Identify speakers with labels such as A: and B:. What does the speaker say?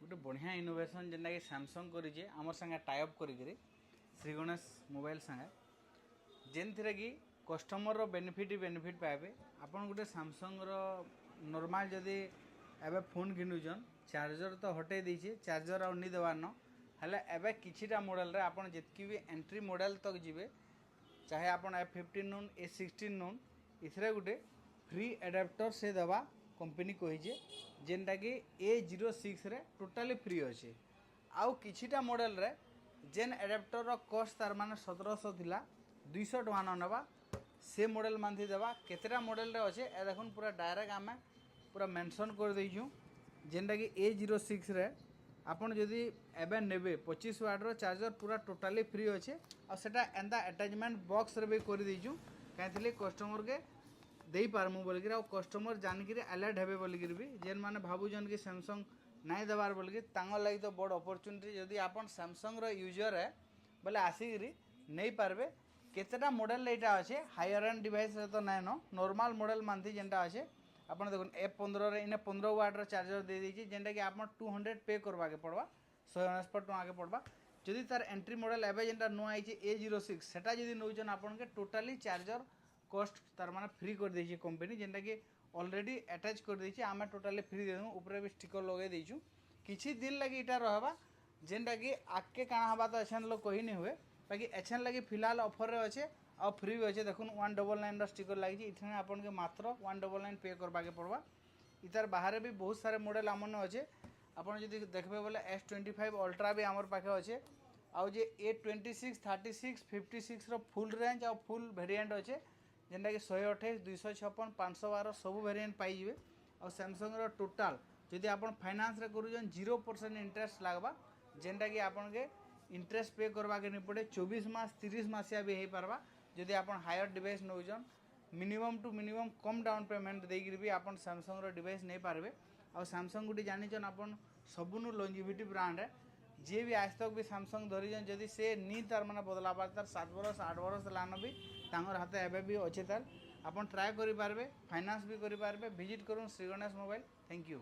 A: गोटे बढ़िया इनोवेशन जेनटा कि सैमसंग करिजे आमर संगे टाइप करी श्री गणेश मोबाइल संगे जेन थी कि कस्टमर बेनिफिट पाइबे। आपन गोटे सैमसंग नॉर्मल जदि एबे फोन किनुचन चार्जर तो हटे दीचे चार्जर आउ नहीं देवार न हेले एबे किछिटा मॉडल रे आपन जितकी भी एंट्री मॉडल तक जीवे चाहे आपन A15 नून A16 नून इथरे गोटे फ्री एडाप्टर से दवा कंपनी कहीजे जेनटा कि A06 रे टोटाली फ्री अच्छे। आउ किछिटा मॉडल रे जेन एडाप्टर रो कॉस्ट तार माने 1700 थिला 200 टका न नेबा से मॉडल मानथि देबा। केतेटा मॉडल रे अच्छे ए देखुन पूरा डायरेक्ट आमे पूरा मेंशन कर देइछु जेनटा कि A06 रे आपन जदि एबे नेबे 25 वाट रो चार्जर पूरा टोटाली फ्री अच्छे। आ सेटा एंदा अटैचमेंट बॉक्स रे भी कर देइछु काहेथिले कस्टमर के देई पारमु बोलकर आ कस्टमर जानकर अलर्ट हेबे बोलकर भी जेन माने भाबुजन कि सैमसंग नाई देवार बोलकर तांगर लगी तो बड़ अपॉर्चुनिटी जदि आपन सैमसंग रो यूजर है बोले आसिकरी नहीं पारबे। केतेटा मॉडल एटा अच्छे हायर एंड डिवाइस रे तो नाइ न नॉर्मल मॉडल मानथि जेनटा अच्छे आपन देखुन F15 रे इने 15 वाट रो चार्जर दे देछि जेनटा कि आपन 200 पे करबा के पड़बा 149 टका के पड़बा। जदि तार एंट्री मॉडल एबे जेनटा नो आइछि A06 सेटा जदि नउजन आपन के टोटाली चार्जर कॉस्ट तार माने फ्री कर देछि कंपनी जेनटा कि ऑलरेडी अटैच कर देछि आमे टोटाली फ्री देनु ऊपर भी स्टिकर लगे देछु किछि दिन लगी इटा रहबा जेनटा कि आके काना हबा तो एछन लोग कहि नै हुए बाकी एछन लगी फिलहाल ऑफर रे अच्छे आ फ्री भी अच्छे। देखुन 199 रो स्टिकर लागि इथने आपन के मात्र 199 पे करबा के पड़बा। इतार बाहर भी बहुत सारे मॉडल आमन अच्छे आपन जदि देखबे बोले S25 अल्ट्रा भी हमर पाखे अच्छे आउ जे A26 36 56 रो फुल रेंज आ फुल वेरिएंट अच्छे जेनटा कि 128 256 512 सब वेरिएंट पाइबे। और सैमसंग रो टोटाल जदि आपन फाइनेंस रे करूजन 0% इंटरेस्ट लागबा जेनटा कि आपन के इंटरेस्ट पे करबा के नहीं पड़े 24 मास 30 मासिया भी हे पारबा। जदि आपन हायर डिवाइस नउजन मिनिमम टू मिनिमम कम डाउन पेमेंट देगिर भी आपन सैमसंग रो डिवाइस नहीं पारबे। और सैमसंग गुटी जानिचन आपन सबुनु लॉन्जिविटी ब्रांड है जे भी आज तक भी सैमसंग धरिजन जदि से नी तार माने बदलाबार तार 7 बरस 8 बरस लान भी तांगर हाथ एबे भी अच्छे तार आपन ट्राए करि पारबे फाइनेंस भी करि पारबे। विजिट करूँ Shri Ganesh mobile. Thank you.